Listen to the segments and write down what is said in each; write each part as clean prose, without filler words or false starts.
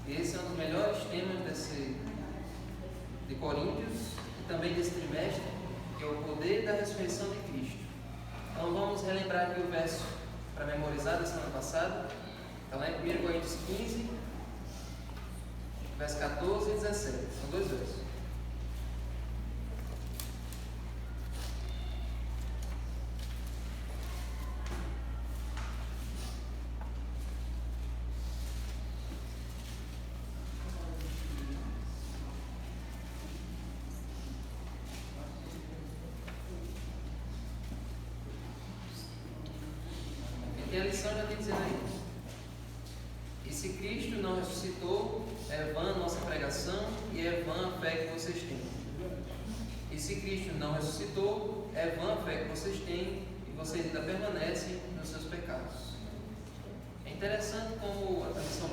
Esse é um dos melhores temas de Coríntios e também desse trimestre, que é o poder da ressurreição de Cristo. Então vamos relembrar aqui o verso para memorizar da semana passada. Está lá em 1 Coríntios 15, verso 14 e 17. São dois versos. E a lição já está dizendo aí: e se Cristo não ressuscitou, é vã a nossa pregação e é vã a fé que vocês têm. E se Cristo não ressuscitou, é vã a fé que vocês têm e vocês ainda permanecem nos seus pecados. É interessante como a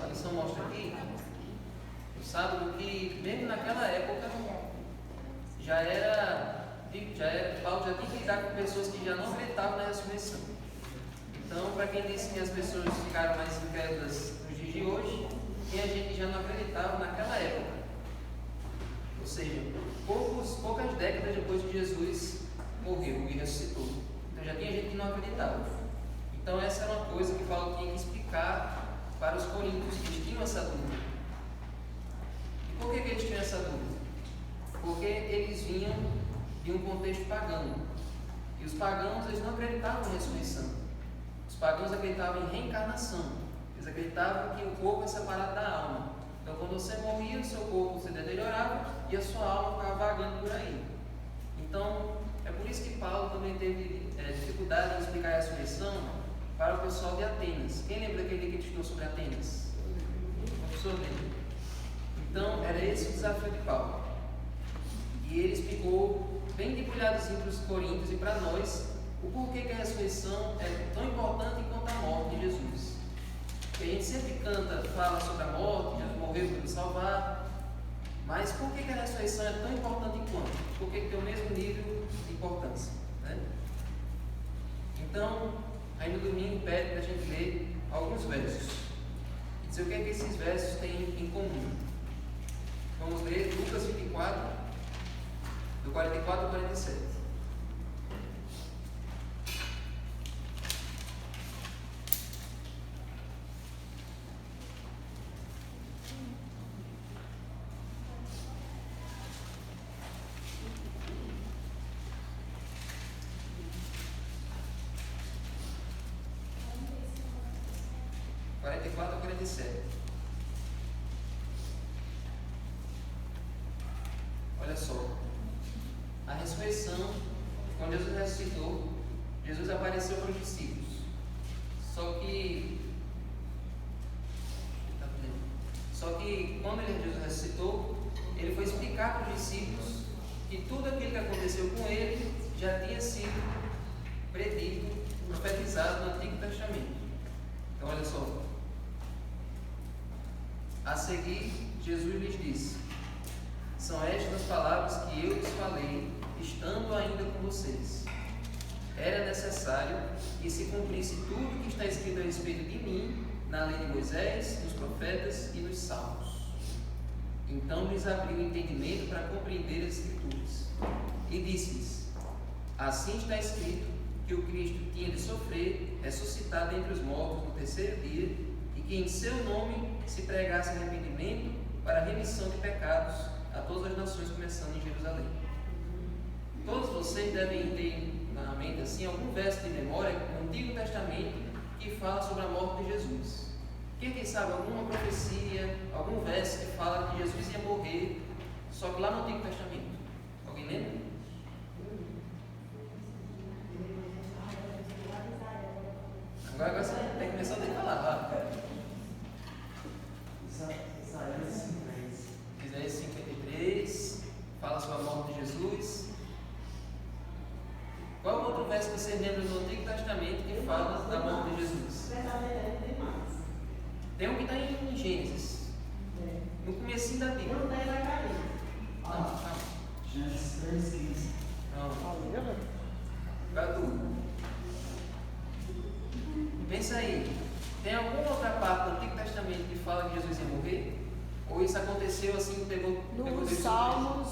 lição mostra aqui, no sábado, que mesmo naquela época Paulo já tinha que lidar com pessoas que já não acreditavam na ressurreição. Então, para quem disse que as pessoas ficaram mais incrédulas nos dias de hoje, tinha gente que já não acreditava naquela época. Ou seja, poucas décadas depois que Jesus morreu e ressuscitou. Então já tinha gente que não acreditava. Então essa era uma coisa que Paulo tinha que explicar para os coríntios, que eles tinham essa dúvida. E por que eles tinham essa dúvida? Porque eles vinham de um contexto pagão. E os pagãos, eles não acreditavam na ressurreição. Os pagãos acreditavam em reencarnação. Eles acreditavam que o corpo é separado da alma. Então, quando você morria, o seu corpo se deteriorava e a sua alma ficava vagando por aí. Então, é por isso que Paulo também teve dificuldade em explicar a ressurreição para o pessoal de Atenas. Quem lembra daquele que estudou sobre Atenas? O professor lembra. Então, era esse o desafio de Paulo. E ele explicou bem debulhadozinho para os coríntios e para nós o porquê que a ressurreição é tão importante quanto a morte de Jesus. Porque a gente sempre fala sobre a morte, Jesus morreu para nos salvar, mas por que a ressurreição é tão importante quanto? Por que tem o mesmo nível de importância? Né? Então, aí no domingo pede para a gente ler alguns versos e dizer o que é que esses versos têm em comum. Vamos ler Lucas 24, do 44 ao 47. Olha só, a ressurreição, quando Jesus ressuscitou, Jesus apareceu para os discípulos. Só que quando Jesus ressuscitou, ele foi explicar para os discípulos que tudo aquilo que aconteceu com ele já tinha sido predito, profetizado no Antigo Testamento. Então olha só. A seguir, Jesus lhes disse: são estas as palavras que eu lhes falei, estando ainda com vocês. Era necessário que se cumprisse tudo que está escrito a respeito de mim, na lei de Moisés, nos profetas e nos salmos. Então lhes abriu o entendimento para compreender as Escrituras. E disse-lhes: assim está escrito que o Cristo tinha de sofrer, ressuscitar dentre os mortos no terceiro dia, e que em seu nome se pregasse arrependimento para a remissão de pecados a todas as nações, começando em Jerusalém. Todos vocês devem ter na mente assim algum verso de memória no Antigo Testamento que fala sobre a morte de Jesus. Quem sabe alguma profecia, algum verso que fala que Jesus ia morrer, só que lá no Antigo Testamento? Alguém lembra? Agora você tem que começar a ter que falar. Isaías 53 fala sobre a morte de Jesus. Qual é o outro verso que você lembra do Antigo Testamento que fala da morte de Jesus? Tem um que está em Gênesis, no comecinho da Bíblia. Não tem na carinha. Não. Gênesis 3:15. Não. Gadu. Pensa aí. Tem alguma outra parte do Antigo Testamento que fala que Jesus ia morrer? Ou isso aconteceu assim, pegou Nos Deus Salmos,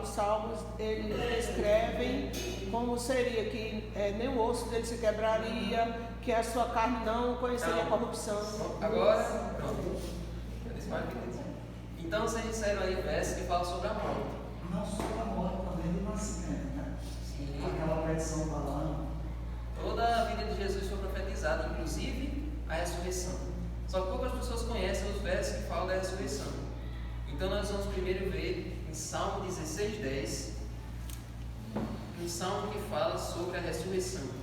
os Salmos, eles descrevem como seria que nem o osso dele se quebraria, que a sua carne não conheceria corrupção. Agora, pronto. Então vocês disseram aí verso que fala sobre a morte. Não só a morte, também do nascimento, né? Sim. Aquela petição falando. Toda a vida de Jesus foi profetizada, inclusive a ressurreição. Só que poucas pessoas conhecem os versos que falam da ressurreição. Então nós vamos primeiro ver em Salmo 16:10, um salmo que fala sobre a ressurreição.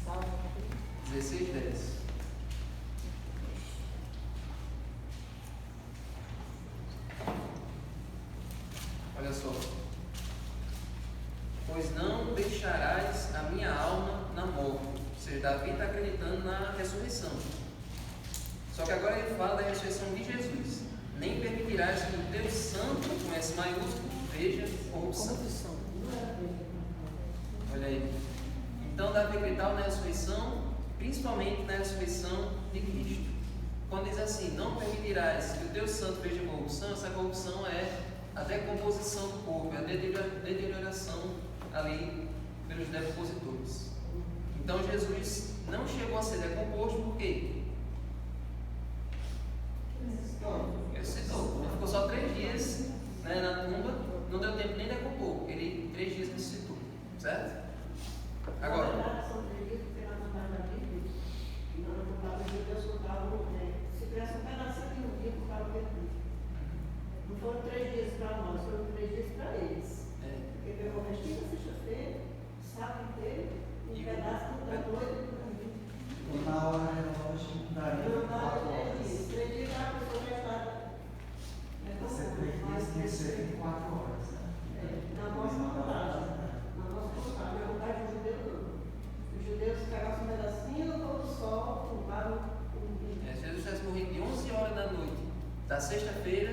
Salmo 16:10. Olha só. Pois não deixarás a minha alma na morte. Ou seja, Davi está acreditando na ressurreição. Só que agora ele fala da ressurreição de Jesus. Nem permitirás que o teu santo, com S maiúsculo, veja corrupção. Olha aí. Então Davi acreditava na ressurreição, principalmente na ressurreição de Cristo. Quando diz assim, não permitirás que o teu santo veja corrupção, essa corrupção é a decomposição do corpo, é a deterioração ali pelos depositores. Então Jesus não chegou a ser decomposto, por quê? Ele ressuscitou. Ele ficou só 3 dias, né, na tumba, não deu tempo nem de decompor, ele 3 dias ressuscitou, certo? Agora, não foram 3 dias para nós, foram 3 dias para eles. Porque pegou o restinho da sexta-feira, sábado inteiro, um pedaço da noite e Na hora relógio, daria não dá 4 3 horas. dias. 3 dias já a pessoa já está. Você 3 dias tem que ser 24 horas. Na nossa contagem. Na nossa contagem. Na contagem do judeu não. Os judeus pegavam um pedacinho do pôr do sol, culpavam Jesus tivesse morrido de 11 horas da noite da sexta-feira,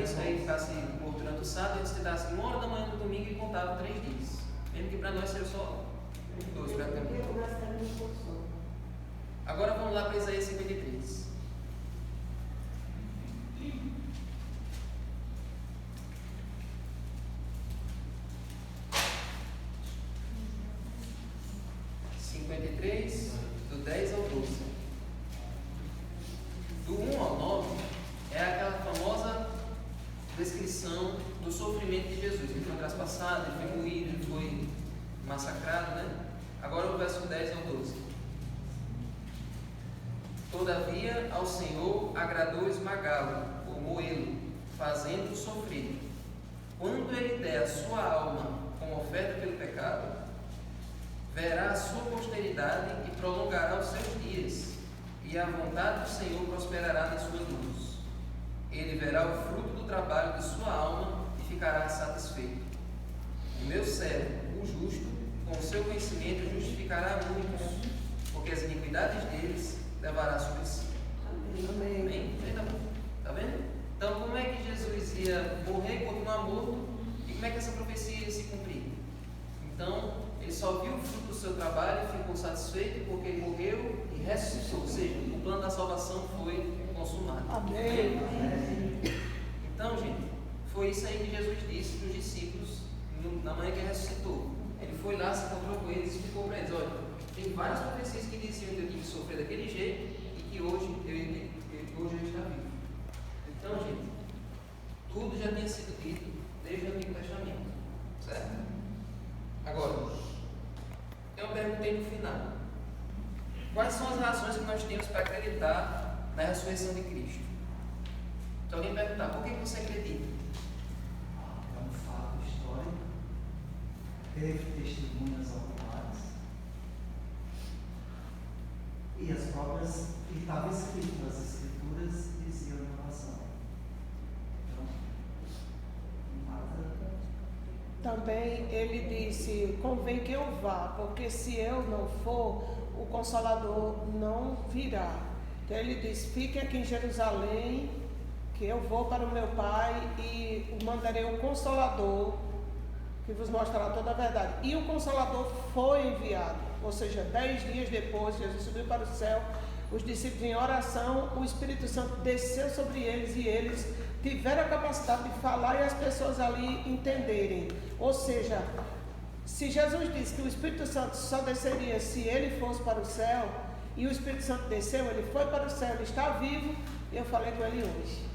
isso aí ficasse morto durante o sábado, ele se dasse 1 hora da manhã do domingo e contava 3 dias. Mesmo que para nós seja só 2 praticamente. Agora vamos lá para Isaías 53. Do 10 ao 12. Do 1 ao 9 é aquela famosa descrição do sofrimento de Jesus. Ele foi traspassado, ele foi moído, ele foi massacrado, né? Agora o verso 10 ao 12. Todavia ao Senhor agradou esmagá-lo, ou moê-lo, fazendo-o sofrer. Quando ele der a sua alma como oferta pelo pecado, verá a sua posteridade e prolongará os seus dias, e a vontade do Senhor prosperará nas suas mãos. Ele verá o fruto do trabalho de sua alma e ficará satisfeito. O meu servo, o justo, com o seu conhecimento justificará muitos, porque as iniquidades deles levará sobre si. Amém? Está vendo? Então, como é que Jesus ia morrer e continuar morto? E como é que essa profecia ia se cumprir? Então, ele só viu o fruto do seu trabalho e ficou satisfeito porque ele morreu e ressuscitou. Ou seja, o plano da salvação foi consumado. Amém. Então, gente, foi isso aí que Jesus disse para os discípulos na manhã que ele ressuscitou. Ele foi lá, se encontrou com eles e explicou para eles: olha, tem várias profecias que diziam que eu tinha que sofrer daquele jeito e que hoje eu está vivo. Então, gente, tudo já tinha sido dito desde o Antigo Testamento, certo? Agora, eu perguntei no final: quais são as razões que nós temos para acreditar na ressurreição de Cristo? Se alguém perguntar, por que você acredita? É um fato histórico, teve testemunhas oculares e as próprias, e estava escrito nas escrituras, diziam em relação. Então, nada. Também ele disse, convém que eu vá, porque se eu não for, o Consolador não virá. Então ele diz: fiquem aqui em Jerusalém, que eu vou para o meu Pai e mandarei o Consolador, que vos mostrará toda a verdade. E o Consolador foi enviado, ou seja, 10 dias depois, Jesus subiu para o céu, os discípulos em oração, o Espírito Santo desceu sobre eles e eles tiveram a capacidade de falar e as pessoas ali entenderem. Ou seja, se Jesus disse que o Espírito Santo só desceria se ele fosse para o céu, e o Espírito Santo desceu, ele foi para o céu, ele está vivo, e eu falei com ele hoje.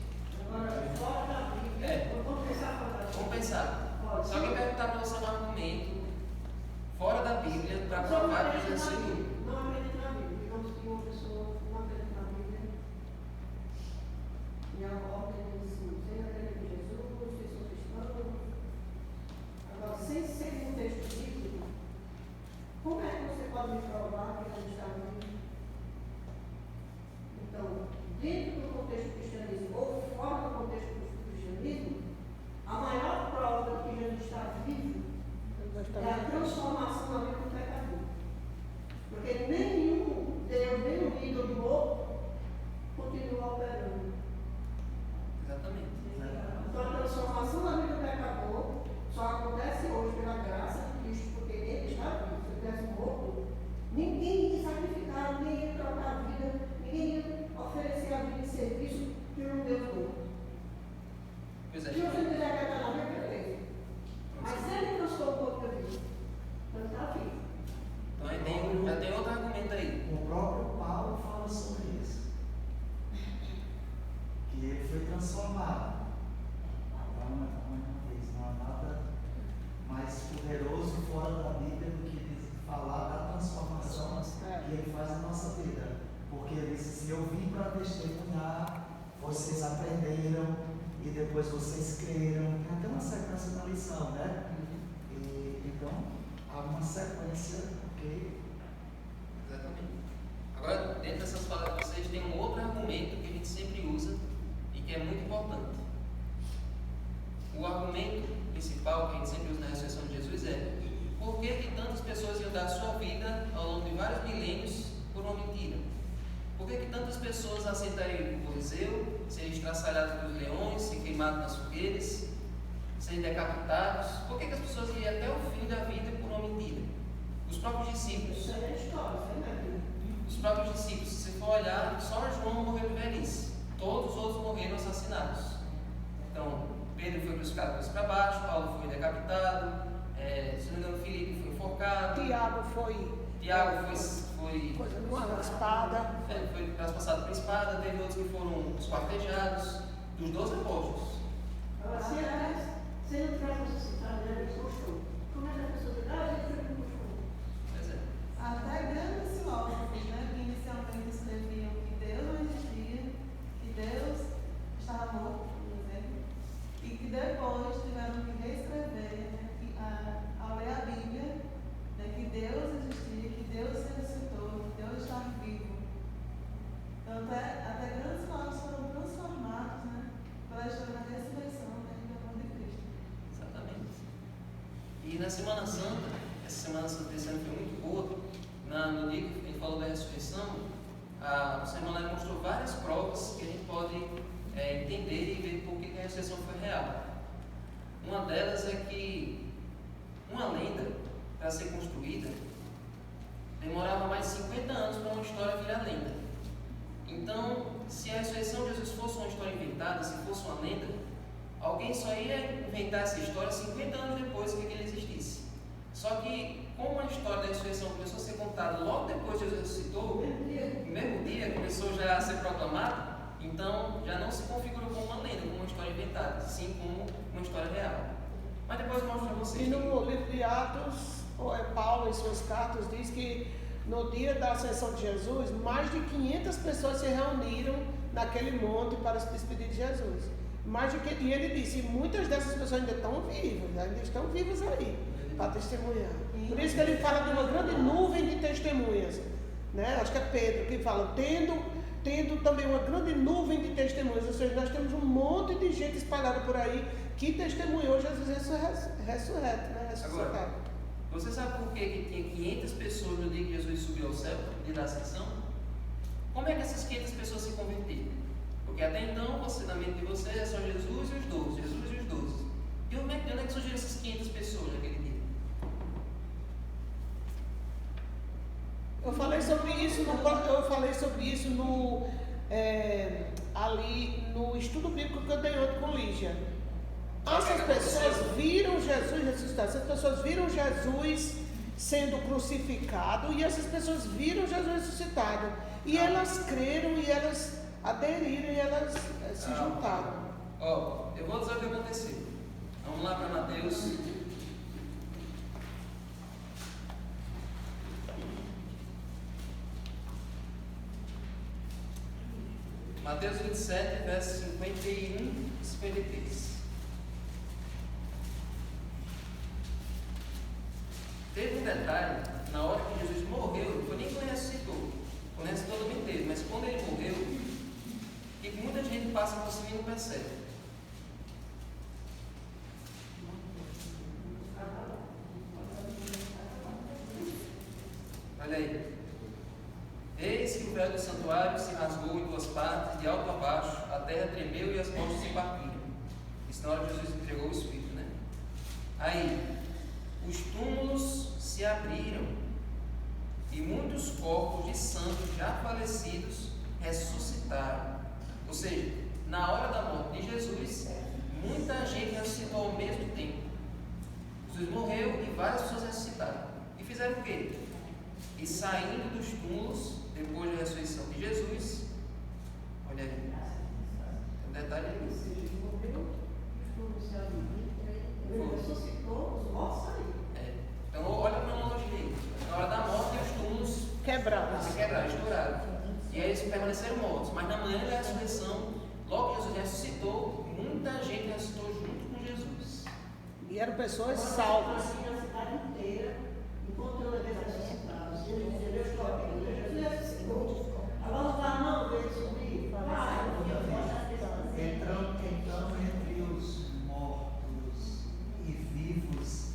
Agora, fora da Bíblia, vamos pensar fora da Bíblia. Vamos pensar. Só que perguntar para você um argumento fora da Bíblia para Só provar que acredita Jesus na subiu. Bíblia. Não acredita na Bíblia. Digamos que uma pessoa não acredita na Bíblia. E a ordem diz assim: você acredita em Jesus, vocês são cristãos. Agora, sem ser um texto bíblico, como é que você pode me provar que ele está vivo? Então, dentro do contexto do cristianismo ou fora do contexto do cristianismo, a maior prova que Jesus está vivo é a transformação na vida do pecador. Porque nenhum Deus, nenhum ídolo morto continua operando. Exatamente. Então a transformação na vida do pecador só acontece hoje pela graça de Cristo, porque ele está vivo. Se ele tivesse morto, ninguém ia sacrificar, ninguém ia trocar a vida, ninguém ia oferecer a vida em serviço de um Deus morto. Pois é. Se você quiser pegar na Bíblia, beleza. Mas se ele transformou a vida, então está vivo. Então aí já tem outro argumento aí. O próprio Paulo fala sobre isso. Que ele foi transformado. Então, uma vez, não há nada mais poderoso fora da Bíblia do que falar da transformação que ele faz na nossa vida. Porque ele disse assim: eu vim para testemunhar, vocês aprenderam e depois vocês creram. Tem até uma sequência na lição, né? Então, há uma sequência que... Exatamente. Agora, dentro dessas falas de vocês, tem um outro argumento que a gente sempre usa e que é muito importante. O argumento principal que a gente sempre usa na ressurreição de Jesus é: por que tantas pessoas iam dar sua vida ao longo de vários milênios por uma mentira? Por que tantas pessoas aceitariam o Coliseu, serem estraçalhados pelos leões, serem queimados nas fogueiras, serem decapitados? Por que as pessoas iriam até o fim da vida por uma mentira? Os próprios discípulos. Isso aí é história, isso aí não é Bíblia. Os próprios discípulos, se você for olhar, só João morreu de velhice. Todos os outros morreram assassinados. Então, Pedro foi crucificado por para baixo, Paulo foi decapitado, se não me engano, Filipe foi enforcado. Tiago foi coisa numa espada. Foi traspassado por espada. Teve outros que foram esquartejados, dos 12 apóstolos. Agora, se ele não tivesse ressuscitado, ele gostou. Como é que a pessoa diz: ele foi que gostou? Pois é. Até grandes filósofos, né, que inicialmente escreviam que Deus não existia, que Deus estava morto, por exemplo, e que depois tiveram que reescrever, né, ao ler a Bíblia, né, que Deus existia, que Deus se ressuscitou, que Deus está vivo. Então, até grandes filósofos foram transformados, né, pela história da ressurreição, né, e do amor de Cristo. Exatamente. E na Semana Santa, essa Semana Santa desse ano foi muito boa. No dia que a gente falou da ressurreição, o seminário mostrou várias provas que a gente pode entender e ver por que a ressurreição foi real. Uma delas é que uma lenda, para ser construída, demorava mais de 50 anos para uma história virar lenda. Então, se a ressurreição de Jesus fosse uma história inventada, se fosse uma lenda, alguém só ia inventar essa história 50 anos depois que ele existisse. Só que, como a história da ressurreição começou a ser contada logo depois que Jesus ressuscitou, no mesmo dia começou já a ser proclamado, então já não se configurou como uma lenda, como uma história inventada, sim como uma história real. Mas depois eu mostro para vocês. E no livro de Atos, Paulo, em suas cartas, diz que no dia da ascensão de Jesus, mais de 500 pessoas se reuniram naquele monte para se despedir de Jesus. E ele disse: muitas dessas pessoas ainda estão vivas aí, para testemunhar. Por isso que ele fala de uma grande nuvem de testemunhas, né? Acho que é Pedro que fala, tendo também uma grande nuvem de testemunhas. Ou seja, nós temos um monte de gente espalhada por aí que testemunhou Jesus ressurreto, né? Ressuscitado. Agora, você sabe por que tinha 500 pessoas no dia que Jesus subiu ao céu, no dia da ascensão? Como é que essas 500 pessoas se converteram? Porque até então, na mente de vocês, é só Jesus e os 12, Jesus e os 12. E onde é que surgiram essas 500 pessoas naquele dia? Eu falei sobre isso ali no estudo bíblico que eu dei ontem com Lígia. Essas pessoas viram Jesus ressuscitado, essas pessoas viram Jesus sendo crucificado e essas pessoas viram Jesus ressuscitado. E elas creram e elas aderiram e elas se juntaram. Ó, eu vou dizer o que aconteceu. Vamos lá para Mateus. Mateus 27, versos 51 e 53. Teve um detalhe, na hora que Jesus morreu, não foi nem quando ele ressuscitou. Quando ele ressuscitou também teve, mas quando ele morreu, que muita gente passa por cima e não percebe. Olha aí. Eis que o véu do santuário se rasgou em duas partes, de alto a baixo, a terra tremeu e as portas se partiram. Isso na hora que Jesus entregou o Espírito, né? Aí, os túmulos se abriram e muitos corpos de santos já falecidos ressuscitaram. Ou seja, na hora da morte de Jesus, muita gente ressuscitou ao mesmo tempo. Jesus morreu e várias pessoas ressuscitaram. E fizeram o quê? E saindo dos túmulos, depois da ressurreição de Jesus, olha aí, tem um detalhe aí. Jesus morreu, os túmulos se abriram, ele ressuscitou, os mortos saíram. Então, olha a cronologia aí. Na hora da morte, os túmulos Quebrados. se quebraram, estouraram. E aí eles permaneceram mortos. Mas na manhã da ressurreição, logo que Jesus ressuscitou, muita gente ressuscitou junto com Jesus. E eram pessoas salvas. Assim, a cidade inteira, encontrando eles ressuscitados. Ele estou aqui, Jesus ressuscitou. Agora não vai não ver ele subir. Vai, Entrando entre os mortos e vivos,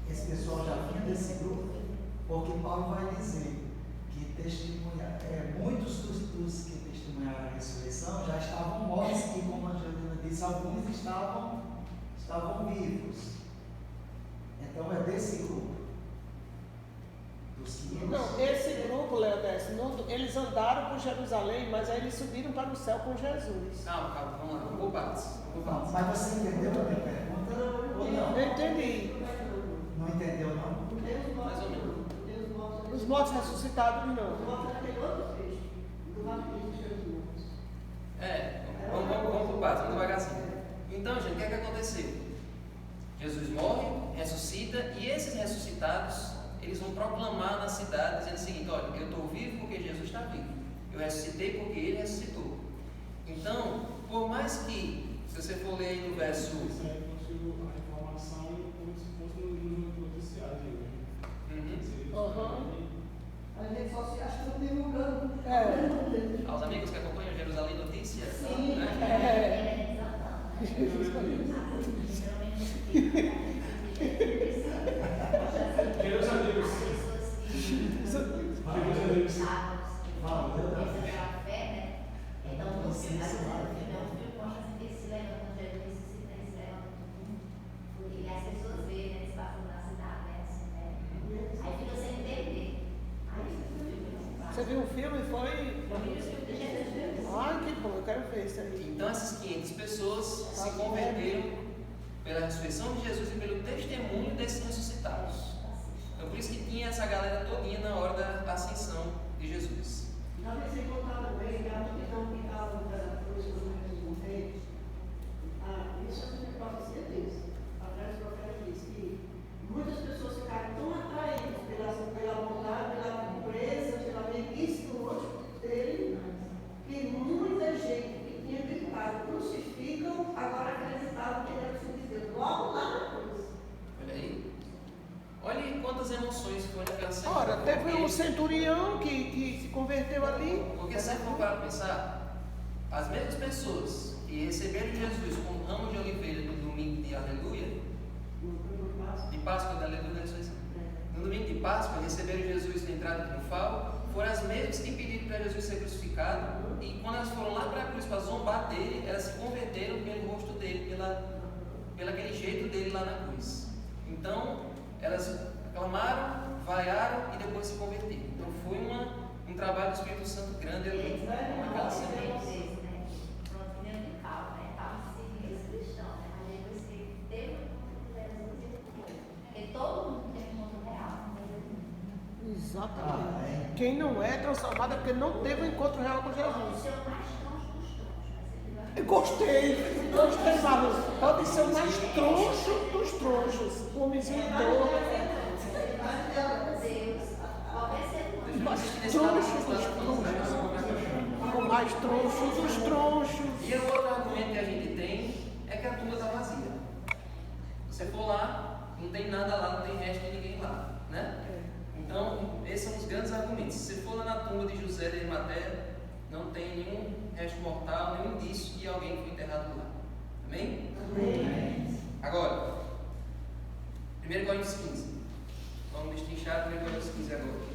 esse pessoal já vinha desse grupo, porque Paulo vai dizer que muitos dos que testemunharam a ressurreição já estavam mortos e, como a Angelina disse, alguns estavam vivos. Então é desse grupo. Dos 500. Não, esse grupo, Leodécio, eles andaram por Jerusalém, mas aí eles subiram para o céu com Jesus. Calma, vamos lá, vamos por partes. Não, mas você entendeu a minha pergunta ou não? Eu entendi. Não entendeu, não? Mais ou menos. Os mortos ressuscitados, não. Vamos por partes, vamos devagarzinho. Então, gente, o que é que aconteceu? Jesus morre, ressuscita, e esses ressuscitados, eles vão proclamar na cidade, dizendo o seguinte: olha, eu estou vivo porque Jesus está vivo. Eu ressuscitei porque Ele ressuscitou. Então, por mais que, se você for ler aí no verso... Isso aí conseguiu a informação como se fosse no noticiário. A gente só se acha que não tem lugar. Aos amigos que acompanham Jerusalém Notícias, Sim. né? Você viu o filme e foi? Ai, que bom, eu quero ver isso aí. Então essas 500 pessoas se converteram pela ressurreição de Jesus e pelo testemunho desses ressuscitados. Então por isso que tinha essa galera todinha na hora da ascensão de Jesus. Na vez que contaram bem, a multidão que estava da cruz quando Jesus morreu, isso é uma profecia de Deus. Atrás do profeta diz que muitas pessoas ficaram tão atraídas pela bondade, pela pureza, pela velhice do rosto dele, que muita gente que tinha gritado crucificam, agora acreditavam que ele era filho de Deus. Logo lá na cruz. Olha aí. Olha quantas emoções foi naquela cena. Ora, teve um centurião que se converteu ali. Porque se for para pensar, as mesmas pessoas que receberam Jesus com um ramo de oliveira no domingo de Aleluia, de Páscoa da Aleluia da Ressurreição, no domingo de Páscoa, receberam Jesus na entrada triunfal, foram as mesmas que pediram para Jesus ser crucificado, e quando elas foram lá para a cruz para zombar dele, elas se converteram pelo rosto dele, pelo aquele jeito dele lá na cruz. Então, elas clamaram, vaiaram e depois se converteram. Então, foi um trabalho do Espírito Santo grande ali naquela semana. Todo mundo tem um encontro real. Exatamente. Quem não é transformado é porque não teve um encontro real com Jesus. Eu gostei, Marlos. Pode ser o mais troncho dos tronchos. O homenzinho todo. O mais troncho dos tronchos. O mais troncho dos tronchos. E o outro argumento que a gente tem é que a tumba está vazia. Você for lá, não tem nada lá, não tem resto de ninguém lá, né? Então, esses são os grandes argumentos. Se você for lá na tumba de José de Arimateia, não tem nenhum resto mortal, nenhum indício de alguém que foi enterrado lá. Amém? Amém. Agora, 1 Coríntios 15. Vamos destrinchar 1 Coríntios 15 agora.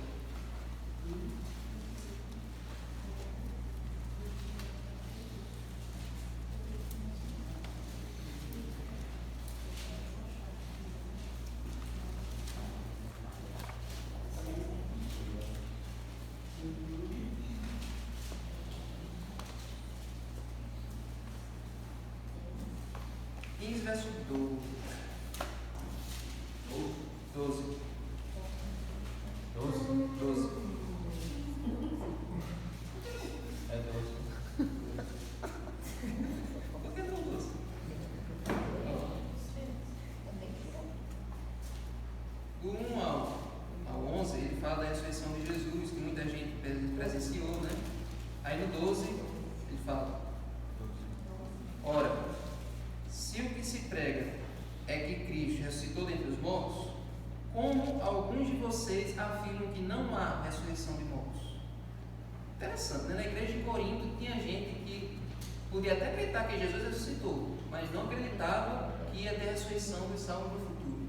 Verso 12. 12. É 12. Por que não 12? Do 1 ao 11, ele fala da ressurreição de Jesus, que muita gente presenciou, né? Aí no 12, ele fala: ora, se o que se prega é que Cristo ressuscitou dentre os mortos, como alguns de vocês afirmam que não há ressurreição de mortos? Interessante, né? Na igreja de Corinto tinha gente que podia até acreditar que Jesus ressuscitou, mas não acreditava que ia ter ressurreição dos salvos no futuro.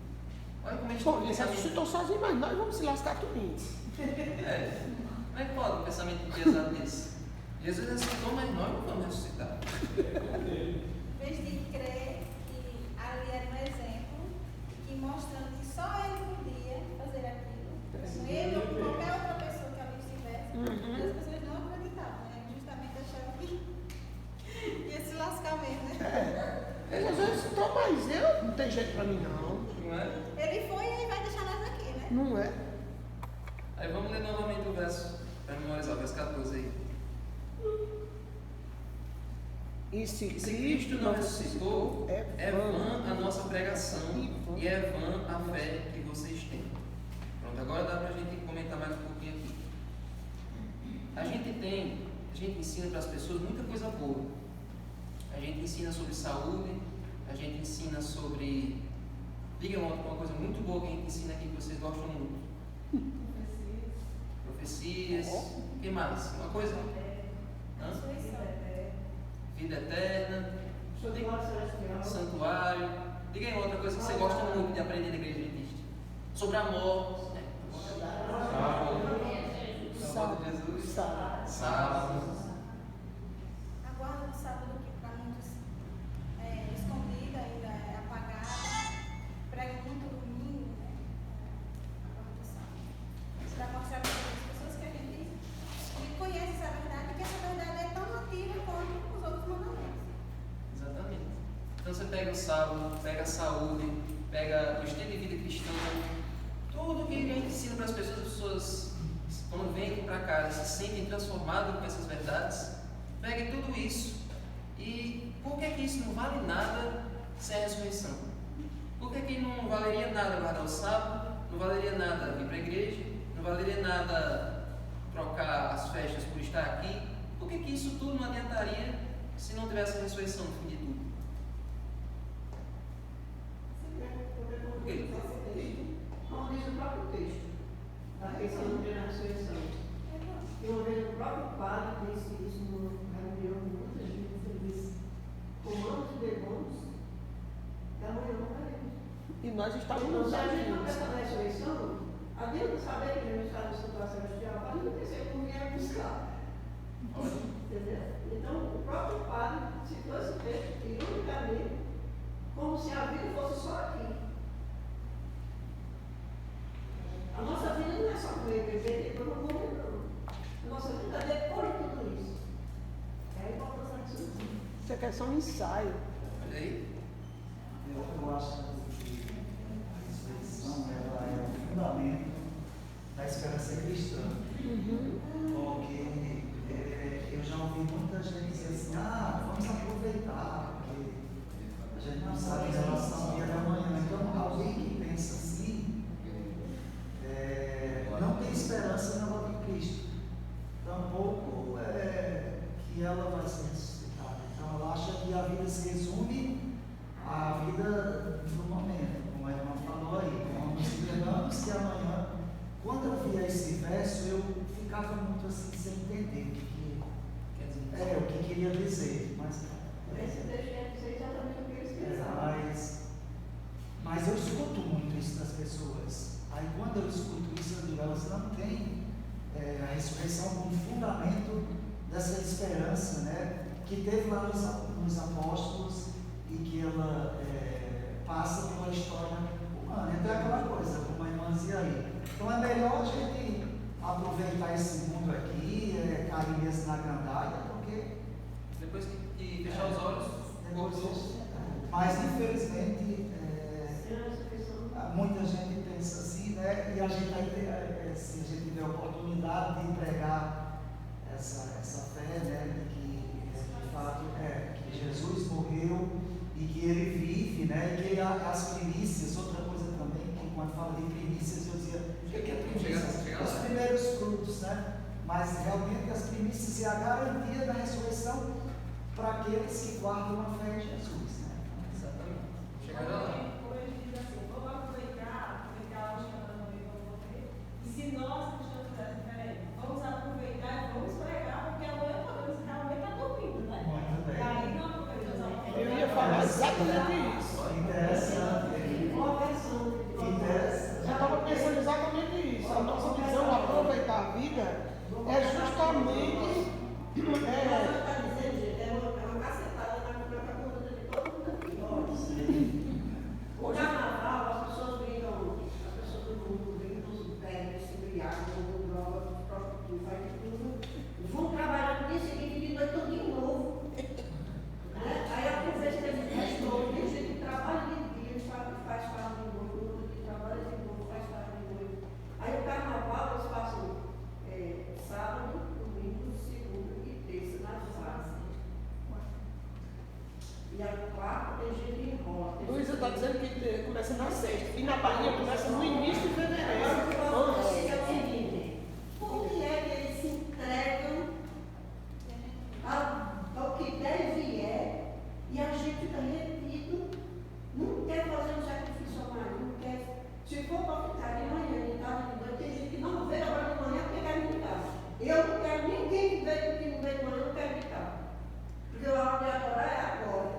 Olha como eles Bom, ele ressuscitou sozinho, mas nós vamos se lascar tudinho. Como é que pode um pensamento pesado desse? Jesus ressuscitou, mas nós não vamos ressuscitar. Em vez de crer que ali era um exemplo, que mostrando que só ele podia fazer aquilo, ele ou qualquer outra pessoa que ali estivesse, as pessoas não acreditavam, né? Justamente achavam que ia se lascar mesmo, né? Ele ressuscitou, mas eu não tem jeito pra mim não. Não é? Ele foi e vai deixar nós aqui, né? Não é? Aí vamos ler novamente o verso, para memorizar, o verso 14 aí. E se Se Cristo não ressuscitou, é vã a nossa pregação e é vã a fé que vocês têm. Pronto, agora dá para a gente comentar mais um pouquinho aqui. A gente ensina para as pessoas muita coisa boa. A gente ensina sobre saúde, a gente ensina sobre... Diga uma coisa muito boa que a gente ensina aqui que vocês gostam muito. Profecias. O que mais? Uma coisa? Vida eterna. Santuário. Diga aí outra coisa que você gosta muito de aprender na igreja adventista. Sobre amor. Sábado de Jesus. Sábado. A guarda do sábado, que para muitos é escondida, ainda é apagada, prega muito domingo, né? A guarda do sábado. Para mostrar para as pessoas que a gente conhece essa verdade, que essa verdade é tão ativa quanto os outros mandamentos. Exatamente. Então você pega o sábado, pega a saúde, pega o estilo de vida cristão, tudo que a gente ensina para as pessoas quando vêm aqui para casa, se sentem transformados com essas verdades, pegue tudo isso. E por que isso não vale nada sem a ressurreição? Por que não valeria nada guardar o sábado, não valeria nada vir para a igreja, não valeria nada trocar as festas por estar aqui? Por que isso tudo não adiantaria se não tivesse a ressurreição no fim de tudo? Por quê? Como diz o próprio texto, da questão da ressurreição. E uma vez o próprio padre disse isso numa reunião com muita gente, ele disse: comandos e demônios, da manhã não faremos. E nós Então, estávamos se a gente não juntos. pensar na ressurreição, adianta saber que Jesus está no santuário celestial, mas não pensei como ia buscar. Entendeu? Então, o próprio padre citou esse texto ironicamente, como se a vida fosse só aqui. A nossa vida não é só comer, beber, depois não comer, não. A nossa vida é depois de tudo isso. É a importância disso. Isso aqui é só um ensaio. Olha aí. Eu acho que a ressurreição ela é o fundamento da esperança cristã. Porque eu já ouvi muita gente dizer assim, vamos aproveitar, porque a gente não sabe em relação ao dia da manhã. Então, alguém que pensa assim, não tem esperança na volta de Cristo. Tampouco que ela vai ser ressuscitada. Então, ela acha que a vida se resume à vida do momento, como a irmã falou aí. Como nos lembramos que amanhã, quando eu via esse verso, eu ficava muito assim, sem entender o que queria dizer. Esse texto quer dizer exatamente o que eles pensavam. Mas eu escuto muito isso das pessoas. Aí quando eu escuto isso, eu digo, elas não têm a ressurreição como fundamento dessa esperança, né? Que teve lá nos apóstolos e que ela passa pela história humana. Então é aquela coisa, como a irmã dizia aí. Então é melhor a gente aproveitar esse mundo aqui, cair mesmo na gandaia, porque Depois que fechar os olhos, mas infelizmente muita gente pensa assim, né? E a gente vai ter, se a gente tiver a oportunidade de pregar essa fé, né? De que de fato que Jesus morreu e que ele vive, né? E que as primícias, outra coisa também, que quando fala de primícias eu dizia, o que é primícias? Os primeiros frutos, né? Mas realmente as primícias é a garantia da ressurreição para aqueles que guardam a fé em Jesus, né? exatamente. Chegaram lá. Como ele diz assim, vamos aproveitar os que estão no meio vão morrer. E se nós cristãos fizéssemos diferente, vamos aproveitar e vamos pregar, porque amanhã podemos realmente estar dormindo, né? Muito bem. E aí não aproveitamos a oportunidade. Eu ia falar exatamente isso. Interessante. Eu estava pensando exatamente isso. A nossa visão de aproveitar a vida é justamente. Está dizendo, gente, é uma cacetada na cabeça de todo mundo aqui. O carnaval, as pessoas brincam, as pessoas do mundo brincam dos velhos, se brigar, com droga, prostituir, faz de tudo. Vão trabalhar no dia seguinte de noite tudo de novo. Aí aproveita que eles restou, tem gente que trabalha de dia, faz farra de noite, no outro dia trabalha de novo, faz farra de noite. Aí o carnaval eles passam sábado, domingo, segunda e terça nas praças. E a quarta tem gente que enrola. Luísa está dizendo que começa na sexta. E na Bahia começa no início de fevereiro. É o seguinte, por que é que eles se entregam ao que deve e a gente fica retido, não quer fazer um sacrifício a mais, não quer. Se for para ficar de manhã, de tarde, de noite, tem gente que não vê a hora de manhã porque quer vir de casa. Eu não quero ninguém que não vê de manhã, não quero de casa. Porque a hora de adorar é agora.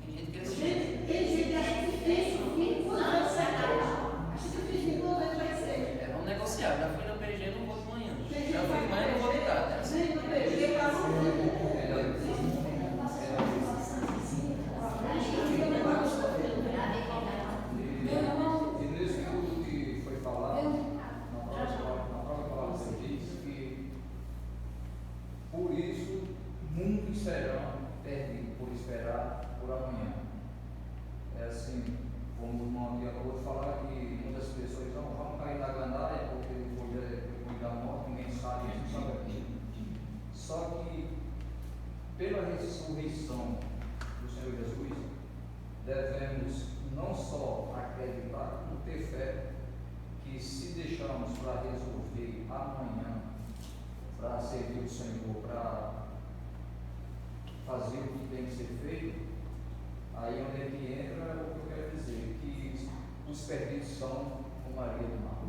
Tem gente que Tem gente que acha que fez 20 anos separado. Acha que fez 20 anos vai ser. vamos negociar. Já fui na PG, não vou de manhã. Tem gente Já que fui de manhã, não vou de tarde. vem no PG para não vir. E nesse tudo que foi falado, na própria palavra você diz que por isso muitos serão perdidos por esperar por amanhã. É assim, como o irmão aqui acabou de falar, que muitas pessoas vão cair na gandaia porque depois da morte ninguém sabe, a gente sabe aqui. Só que pela ressurreição do Senhor Jesus, devemos não só acreditar, como ter fé, que se deixarmos para resolver amanhã, para servir o Senhor, para fazer o que tem que ser feito, aí onde é que entra o que eu quero dizer, que os perdidos são como Maria do Mar.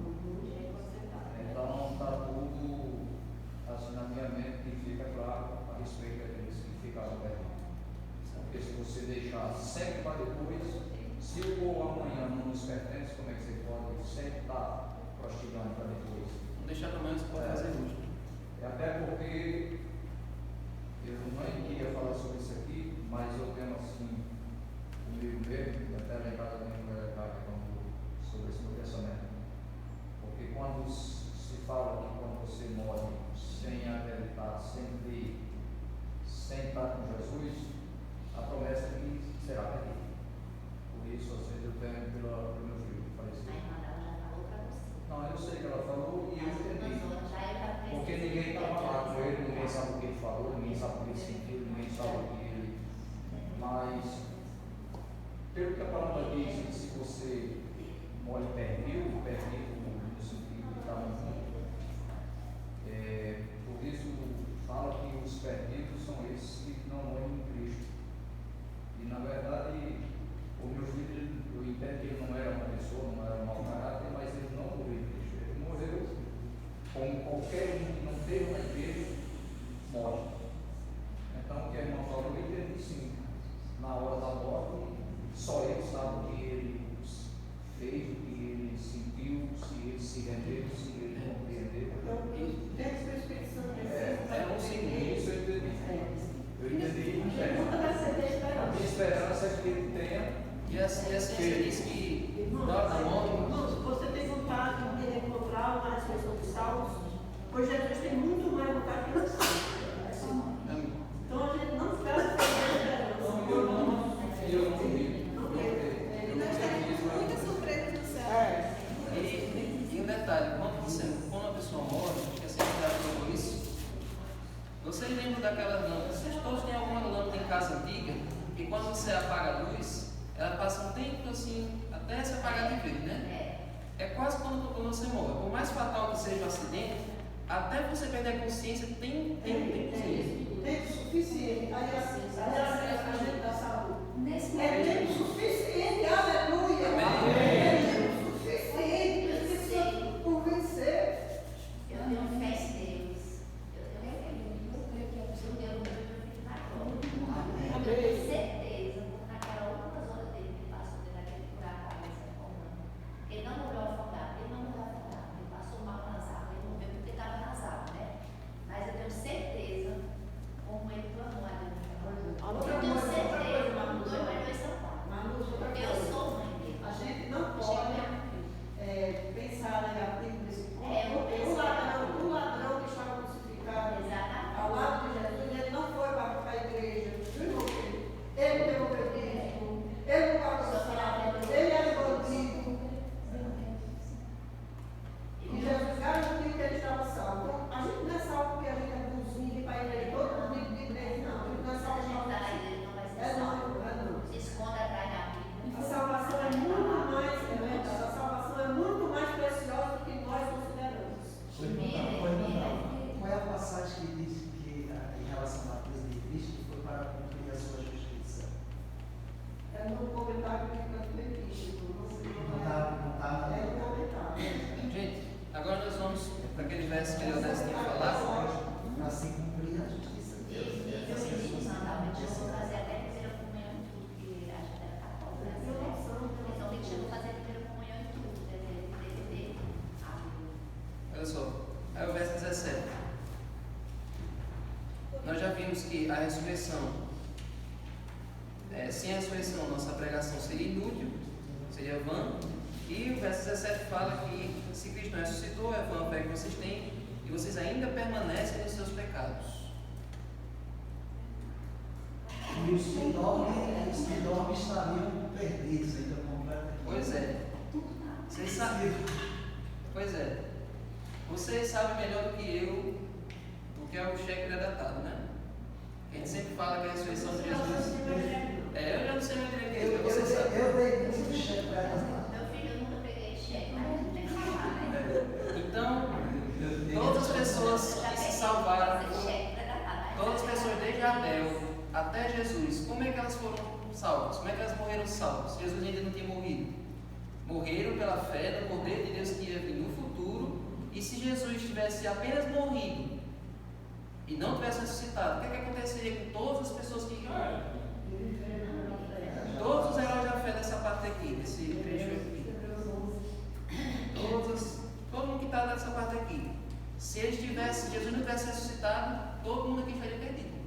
Então está tudo assim na minha mente que fica claro a respeito daqueles que ficaram perdidos. Porque se você deixar sempre para depois, se o povo amanhã não nos pertence, como é que você pode sempre estar prostigando para depois? Não deixar para amanhã, você pode fazer hoje. Até porque eu não queria falar sobre isso aqui, mas eu tenho assim comigo mesmo, até lembrar da minha mulher sobre esse meu pensamento. Porque quando se fala que quando você morre sem acreditar, sem crer, sem estar com Jesus, a promessa é que será perdido. Por isso, às vezes, eu tenho pelo meu filho falecido. A irmã dela já falou para você. Não, eu sei que ela falou e eu entendi. Já era Porque ninguém estava lá com ele, ninguém sabe o que ele falou, ninguém sabe o que ele sentiu, ninguém sabe o que ele. Mas, pelo que a palavra diz, se você morre perdido no sentido de estar no mundo, por isso fala que os perdidos são esses que não morrem em Cristo. E na verdade, o meu filho, eu entendo que ele não era uma pessoa, não era um mau caráter, mas ele não morreu em Cristo. Ele morreu como qualquer um que não teve na igreja, morre. Então, o que a irmã falou, eu entendi sim. Na hora da morte, só ele sabe o que ele fez, o que ele sentiu, se ele se rendeu, se ele compreendeu. Dentro do Espírito Santo, Isso eu entendi. Eu entendi. A minha esperança é que ele tenha. E assim você disse que na hora da morte. Irmãos, você tem vontade de encontrar uma ressurreição dos salvos? Pois Jesus tem muito mais vontade que nós temos. Então a gente não fica Eu não vi. E nós temos muitas surpresas no céu. E um detalhe, quando a pessoa morre, que a Secretaria falou isso, vocês lembram daquelas lâmpadas? Vocês todos têm alguma lâmpada em casa antiga, e quando você apaga a luz, ela passa um tempo assim, até se apagar de vez, né? É quase quando você morre. Por mais fatal que seja o acidente, até você perder a consciência, tem tempo suficiente. Aí a gente da saúde. Nesse É tempo suficiente, aleluia. É tempo suficiente. Precisa por vencer. Eu tenho fé em Deus. Eu tenho fé em Deus. Eu creio que o Deus meu filho na glória. Eu tenho certeza, naquela últimas horas dele que passou dentro daquele furacão, ele não morreu afogado, ele não morreu afogado, ele passou mal nas águas, ele morreu porque estava nas águas, né? Mas eu tenho certeza, como ele clamou ali. Eu tenho certeza, não mudou, mas não é São Paulo. Eu sou mãe dele. A gente não pode pensar negativo desse ponto. O ladrão que estava crucificado ao lado de Jesus, ele não foi para a igreja. Ele devolveu o dízimo, ele não pagou o salário, ele era bandido. E Jesus garantiu que ele estava salvo. Então, a gente não é salvo porque a gente é bonzinho para a igreja, todo domingo de igreja, não. A gente não é salvo para Se esconda atrás da Bíblia. a salvação é muito mais, a salvação é muito mais preciosa do que nós consideramos. Qual é a passagem que diz que em relação à coisa de Cristo foi para cumprir a sua justiça? É no comentário que fica no Levítico. Não está É no comentário. Gente, agora nós vamos para aquele verso que Leonés tinha falado. para se cumprir a justiça de Deus. Eu vou fazer até a primeira comunhão em tudo, que acho que era católico, né? Então tem que fazer a primeira comunhão em tudo, DVD. Olha só, aí o verso 17. Nós já vimos que a ressurreição, sem a ressurreição, nossa pregação seria inútil, seria vã. E o verso 17 fala que se Cristo não ressuscitou, é vã a fé que vocês têm, e vocês ainda permanecem nos seus pecados. E os que dormem estariam perdidos ainda completamente. Pois é. Vocês sabem. Pois é. Vocês sabem melhor do que eu o que é o cheque predatado, né? A gente sempre fala que a ressurreição de Jesus. Eu já não sei muito direito, mas você sabe. Eu dei muito cheque predatado. Meu filho, eu nunca peguei cheque, mas não tem que falar, né? Então, todas as pessoas que se salvaram, todas as pessoas desde Abel até Jesus, como é que elas foram salvas? Como é que elas morreram salvas? Jesus ainda não tinha morrido. Morreram pela fé no poder de Deus que ia vir no futuro. E se Jesus tivesse apenas morrido e não tivesse ressuscitado, o que aconteceria com todas as pessoas que iam morrer? Todos os heróis da fé dessa dessa parte aqui, desse trecho aqui? Todo mundo que está nessa parte aqui. Se Jesus não tivesse ressuscitado, todo mundo aqui estaria perdido.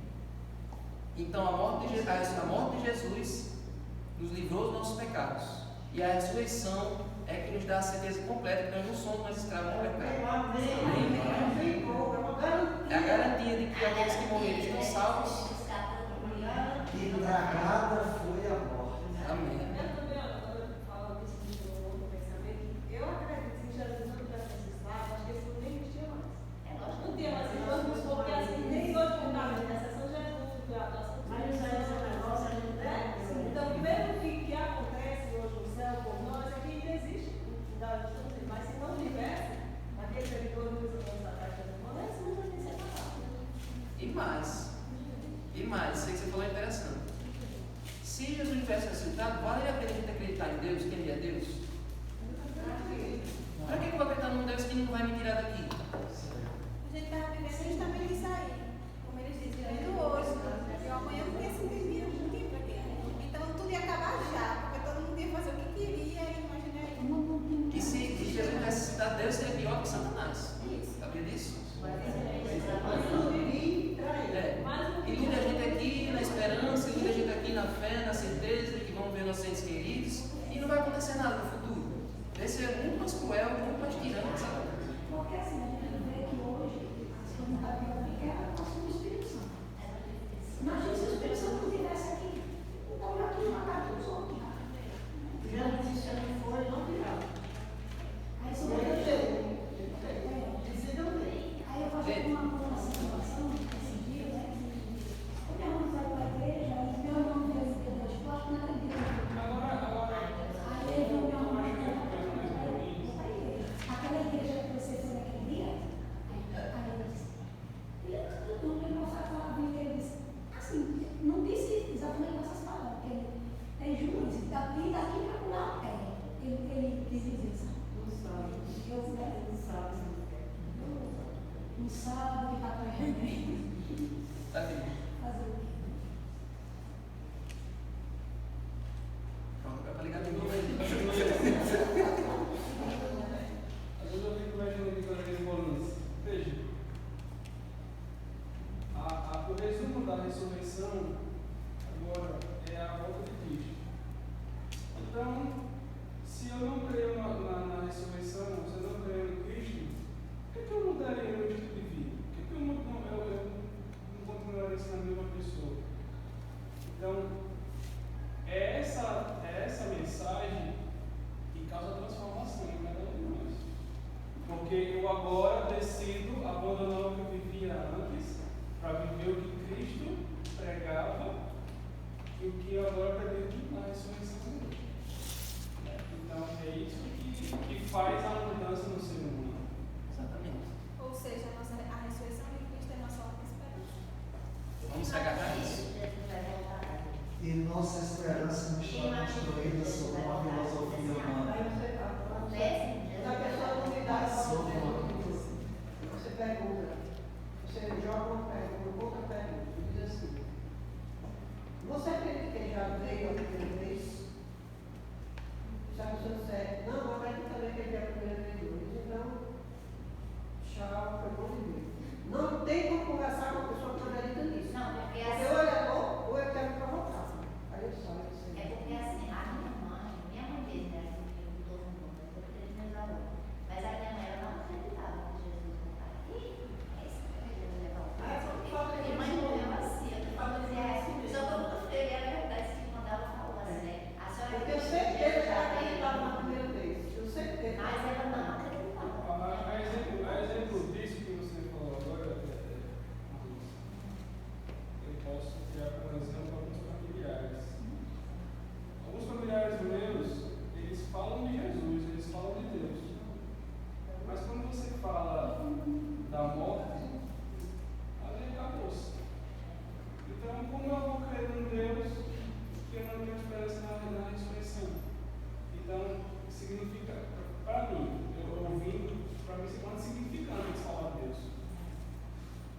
Então a morte de Jesus nos livrou dos nossos pecados. E a ressurreição é que nos dá a certeza completa que nós não somos mais escravos do pecado. É a garantia de que aqueles que morreram estão salvos. E bragada foi a morte. Amém. Eu também falo disso de um outro pensamento. Eu acredito que se Jesus não tivesse ressuscitado, acho que esse mundo nem existia mais. Não tinha mais irmãos, porque assim, nem hoje por causa da São Jesus, a adoção de Mas isso aí é um negócio, a gente Então, mesmo que acontece hoje no céu por nós, é que ainda existe. Mas se não tivesse, aquele servidor dos anos atrás da semana, esse mundo não ia ser acabado. E mais, isso aí que você falou é interessante. Se Jesus tivesse ressuscitado, vale a pena a gente acreditar em Deus, que Ele é Deus? Para que eu vou acreditar num Deus que não vai me tirar daqui? A gente estava vivendo justamente isso aí. Como eles dizem, vivendo hoje. E amanhã porque se vivia muito tempo aqui. Então tudo ia acabar já, porque todo mundo ia fazer o que queria e imagina aí. E se Jesus tivesse ressuscitado, Deus seria pior que Satanás. Sabia disso? Ilude a gente aqui na esperança, ilude a gente aqui na fé, na certeza de que vamos ver nossos entes queridos e não vai acontecer nada no futuro. Esse é muito mais cruel, muito mais tirante, sabe? Porque assim, a gente vê que hoje as comunidades evangélicas passam do Espírito Santo. Imagina se o Espírito Santo não estivesse aqui. Então já tinha matado os outros. Já não existia, não foi, não virava. Aí isso vai ter. Aí eu faço uma situação esse dia, né? Eu me arrumei para a igreja e meu irmão veio de Deus, eu acho que não acredito. Aí ele veio me arrumar aquela igreja que você foi naquele dia. Aí ele disse, meu irmão falava bem, ele disse, assim, não disse exatamente essas palavras, porque ele tem juízo, daqui para pular a terra. Ele quis dizer isso. Não sabe o que está correndo. Tá aqui. Fazer o quê? Pronto, vai para ligar de novo. Às vezes eu fico imaginando aqui quando eles falam isso. Veja, o resumo da ressurreição agora é a volta de Cristo. Então, se eu não creio na ressurreição, se eu não creio em Cristo, por que eu mudaria meu estilo de vida? Por que eu não continuaria sendo a mesma pessoa? Então, é essa mensagem que causa transformação em cada um de nós. Porque eu agora decido abandonar o que eu vivia antes para viver o que Cristo pregava e o que eu agora acredito na ressurreição dele. Então, é isso que faz a mudança no ser humano. Exatamente. Ou seja, a ressurreição de Cristo é nossa única esperança. Vamos se agarrar a isso. E nossa esperança não está construída sobre uma filosofia humana. Se a pessoa não me dá você pergunta, você joga uma pergunta, outra pergunta, e diz assim, você acredita que já veio a primeira vez? Se a pessoa disser, não, eu acredito também que ele é a primeira vez. Então, tchau, foi bom viver. Não tem como conversar com a pessoa que não acredita nisso. Não, porque Porque ou ele é bom, ou eu quero me provocar. Aí eu saio disso aí. é porque assim, a minha mãe mesmo, né, comigo todo mundo, eu tenho meus alunos, mas a minha mãe ela não acreditava que Jesus voltar aqui. Esse que Jesus ia voltar. Minha mãe morreu assim, eu tô falando assim, só que eu não sei, é verdade, que quando ela falou assim, né? A senhora Porque eu sempre teve que acreditar na primeira vez. Eu sempre teve. mas ela não acreditava. A exemplo disso que você falou agora, eu posso criar como exemplo alguns familiares. Alguns familiares meus, eles falam de Jesus, eles falam de Deus. Mas quando você fala da morte, ali acabou-se. Então, como eu vou crer em Deus que eu não tenho esperança na ressurreição? Então, significa, para mim, eu ouvindo, para mim, isso é significante falar de Deus.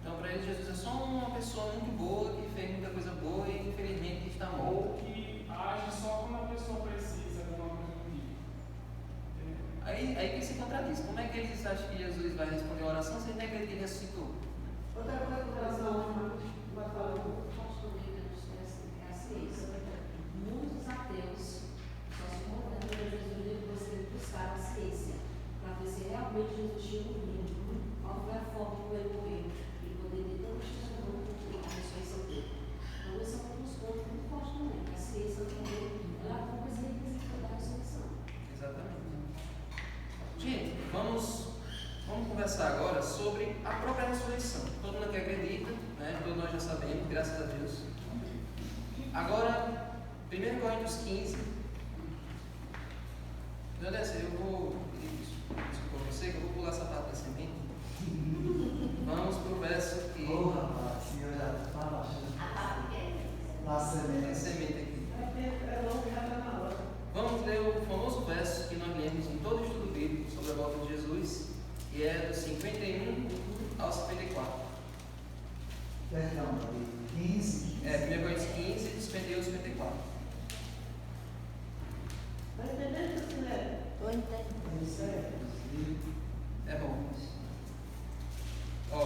Então, para eles, Jesus é só uma pessoa muito boa, que fez muita coisa boa e infelizmente está morta. Ou que age só quando a pessoa precisa. aí que se contradiz. Como é que eles acham que Jesus vai responder a oração se ele nem acredita que ressuscitou? Outra coisa com relação ao muitos ateus só se converteram a Jesus depois que eles buscaram a ciência, para ver se realmente Jesus tinha morrido, qual foi a forma como ele morreu, e poder ter tanto testemunho a ressurreição dele. Então, esse é um dos pontos muito fortes também, que a ciência também, ela é uma coisa requisita da ressurreição. Exatamente. Gente, vamos conversar agora sobre a própria ressurreição. Todo mundo aqui acredita, né? Todos nós já sabemos, graças a Deus. Agora, 1 Coríntios 15. Andressa, eu vou pedir desculpa a você, que eu vou pular essa parte da semente. Vamos para o verso que. Ô, rapaz, eu já estava achando. Na semente. A semente aqui. Vamos ler o famoso verso que nós lemos em todo o estudo bíblico sobre a volta de Jesus, que é do 51 ao 54. Perdão, 15. 1 Coríntios 15, do 51 ao 54. Está entendendo, Silene? Estou entendendo. É bom. Ó,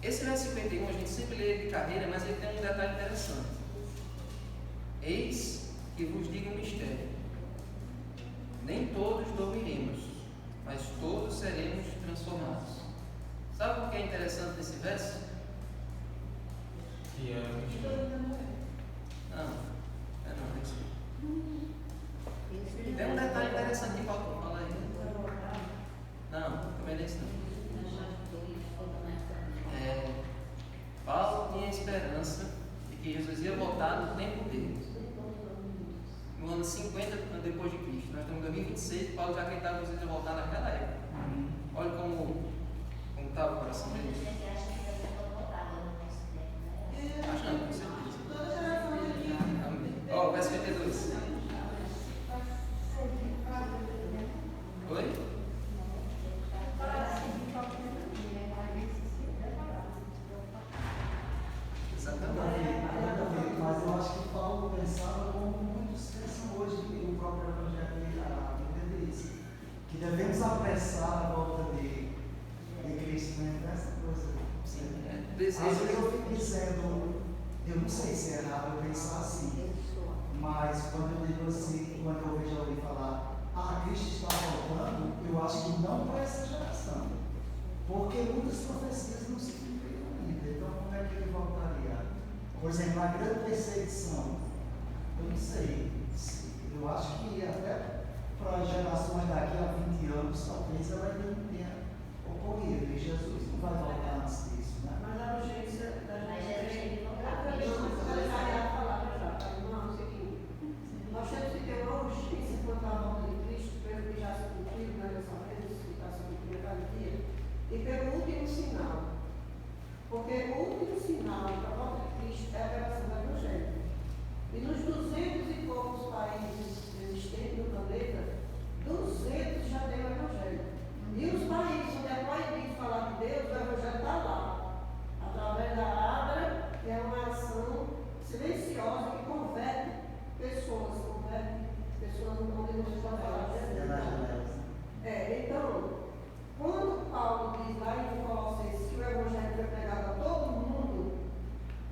esse verso 51 a gente sempre lê de carreira, mas ele tem um detalhe interessante. Eis que vos digo um mistério. Nem todos dormiremos, mas todos seremos transformados. Sabe por que é interessante esse verso? Que é o mistério. Não, é isso. Tem um detalhe interessante que faltou, fala aí. Não, também não é isso não. Paulo tinha esperança de que Jesus ia voltar no tempo dele. No ano 50 depois de Cristo. Nós estamos em 2026, Paulo já acreditava que Jesus ia voltar naquela época. Olha como estava o coração dele. Achando, com certeza. Amém. Ó, verso 52. Oi? Exatamente. Mas eu acho que Paulo pensava como muitos pensam hoje, que o próprio Evangelho a Bíblia diz, que devemos apressar a volta de Cristo, né? Essa coisa. Sim, Às vezes eu fico dizendo, eu não sei se é errado eu pensar assim, mas quando eu digo assim, quando eu vejo alguém falar, Cristo está voltando, eu acho que não para essa geração, porque muitas profecias não se cumpriram ainda, então como é que ele voltaria? Por exemplo, a grande perseguição, eu não sei, eu acho que até para gerações daqui a 20 anos, talvez ela ainda não tenha ocorrido, e Jesus não vai voltar antes disso, né? Mas a urgência da gente. Nós temos que ter uma urgência quanto à volta de Cristo, pelo que já se cumpriu na nossa ressuscitação do primeiro dia, e pelo último sinal. Porque o último sinal para a volta de Cristo é a pregação do Evangelho. E nos 200 e poucos países existentes no planeta, 200 já tem o Evangelho. E os países onde é proibido falar de Deus, o Evangelho está lá. Através da Abra, que é uma ação silenciosa que converte pessoas onde não se pode falar de Deus. Então, quando Paulo diz lá em Colossenses que o Evangelho foi pregado a todo mundo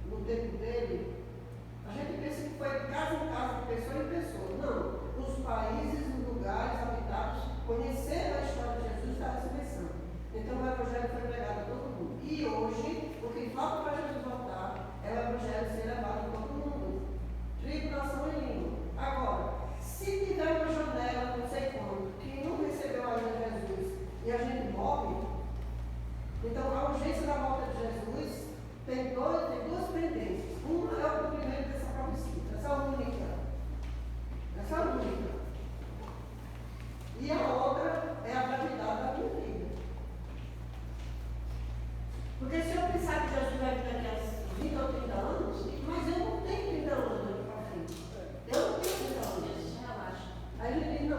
no tempo dele, a gente pensa que foi de casa em casa, de pessoa em pessoa. Não. Os países, os lugares habitados conheceram a história de Jesus e da ressurreição. Então o Evangelho foi pregado a todo mundo. E hoje, o que falta para Jesus voltar é o Evangelho ser levado a todo mundo. Tribulação e língua. Agora, se tiver uma janela, não sei quando, que não recebeu ainda Jesus e a gente morre, então a urgência da volta de Jesus tem duas pendências. Uma é o cumprimento dessa profecia, essa única. E a outra é a gravidade da minha vida. Porque se eu pensar que Jesus vai vir daqui a 20 ou 30 anos, mas eu não tenho 30 anos daqui para frente. Eu não tenho 30 anos. Aí ele diz, não,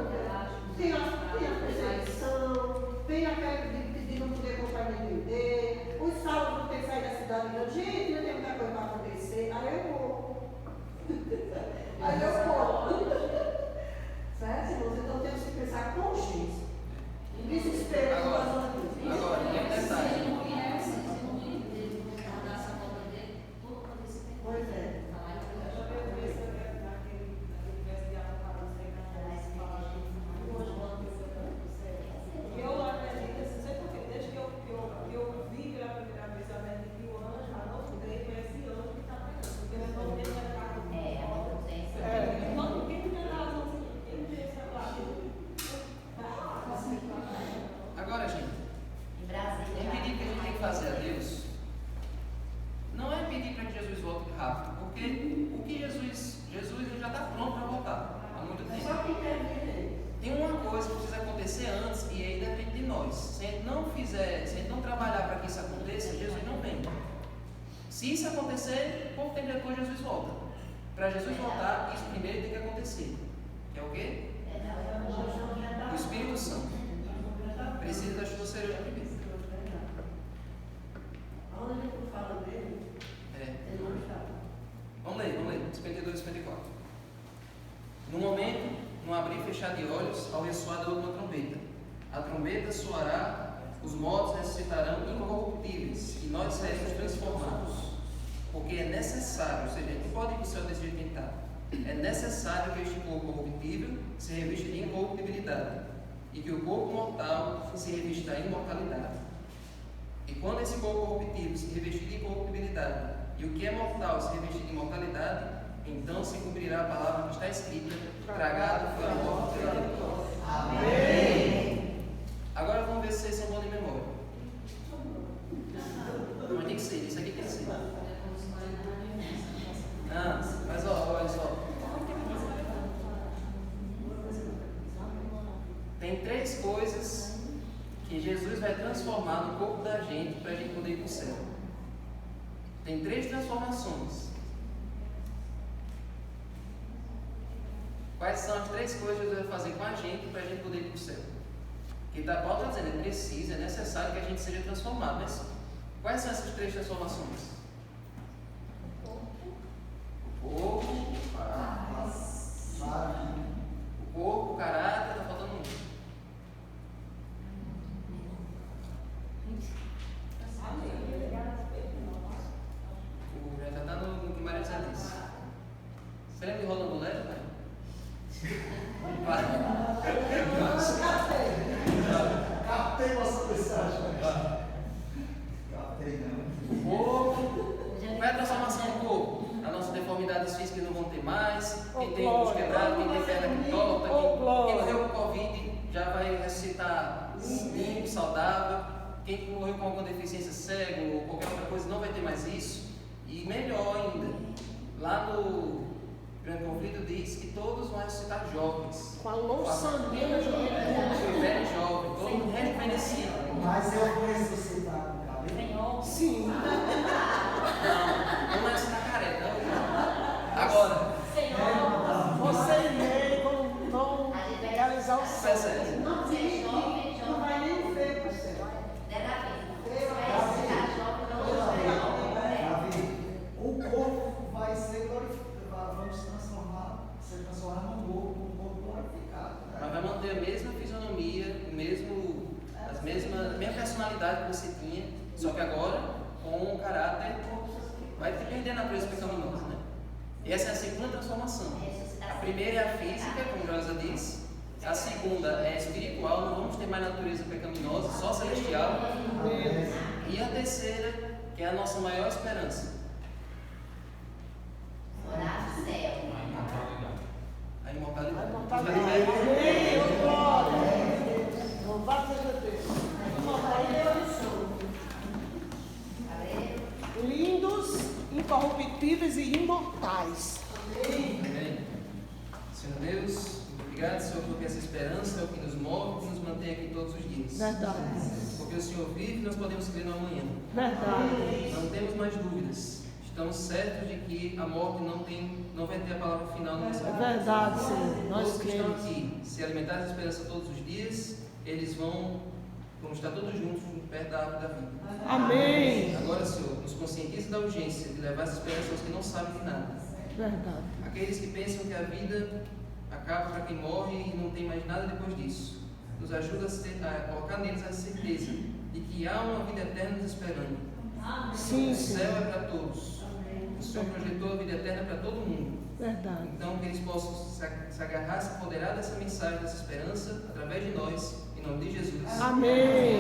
nós. Se a gente não fizer, se a gente não trabalhar para que isso aconteça, Jesus não vem. Se isso acontecer, pouco tempo depois Jesus volta. Para Jesus voltar, isso primeiro tem que acontecer. Que é o quê? O Espírito Santo. Precisa da chuva serena primeiro. Onde a gente fala dele, ele não está. Vamos ler, 52 e 54. No momento, no abrir e fechar de olhos, ao ressoar da última trombeta. A trombeta soará, os mortos ressuscitarão incorruptíveis, e nós seremos transformados. Porque é necessário, ou seja, não pode ir para o céu desse jeito que está. É necessário que este corpo corruptível se revista de incorruptibilidade, e que o corpo mortal se revista da imortalidade. E quando esse corpo corruptível se revestir de incorruptibilidade, e o que é mortal se revestir de imortalidade, então se cumprirá a palavra que está escrita: tragado foi a morte pela vitória. Amém. Agora vamos ver se vocês são bons de memória. Mas tem que ser, isso aqui tem que ser. Mas olha só. Tem 3 coisas que Jesus vai transformar no corpo da gente para a gente poder ir para o céu. Tem 3 transformações. Quais são as 3 coisas que Jesus vai fazer com a gente para a gente poder ir para o céu? Porque Paulo está dizendo, é preciso, é necessário que a gente seja transformado. Mas quais são essas 3 transformações? O corpo, o caráter, está faltando um. Já está no que Maria já disse. Você lembra de Rolando Lero, pai? Captei nossa mensagem. Captei não. O corpo. Qual é a transformação do corpo? As nossas deformidades físicas não vão ter mais. Quem tem os quebrados, quem tem perna que torta, quem morreu com Covid já vai ressuscitar limpo, saudável. Quem morreu com alguma deficiência, cego ou qualquer outra coisa, não vai ter mais isso. E melhor ainda, lá no Grande Conflito diz que todos vão ressuscitar jovens. Com a louçaneira de velho jovem, todo mundo rejuvenescido. Mas eu vou ressuscitar com o cabelo? Sim. Não é ressuscitar careca, não. Agora, você e ele vão realizar o céu. Não vai nem ver para o céu. O corpo vai ser glorificado, vamos ser transformado num corpo glorificado. mas vai manter a mesma fisionomia, a mesma personalidade que você tinha, só que agora com um caráter, vai perder a natureza pecaminosa, né? E essa é a segunda transformação. A primeira é a física, como Josa disse. A segunda é espiritual, não vamos ter mais natureza pecaminosa, só celestial. E a terceira, que é a nossa maior esperança. Morar no céu. A imortalidade. Louvado seja Deus. Lindos, incorruptíveis e imortais. Amém. Senhor Deus, obrigado, Senhor, porque essa esperança é o que nos move e nos mantém aqui todos os dias. Verdade. Porque o Senhor vive e nós podemos crer no amanhã. Verdade. Não temos mais dúvidas. Estamos certos de que a morte não vai ter a palavra final na nossa vida. É verdade, Senhor. Nós Todos que estão cremos. aqui, se alimentarem dessa esperança todos os dias, eles vão estar todos juntos perto da árvore da vida. Amém. Agora, Senhor, nos conscientize da urgência de levar essa esperança aos que não sabem de nada. Verdade. Aqueles que pensam que a vida acaba para quem morre e não tem mais nada depois disso. Nos ajuda a colocar neles a certeza de que há uma vida eterna nos esperando. Sim, O sim. céu é para todos. O Senhor projetou a vida eterna para todo mundo. Verdade. Então, que eles possam se agarrar, se apoderar dessa mensagem, dessa esperança, através de nós, em nome de Jesus. Amém.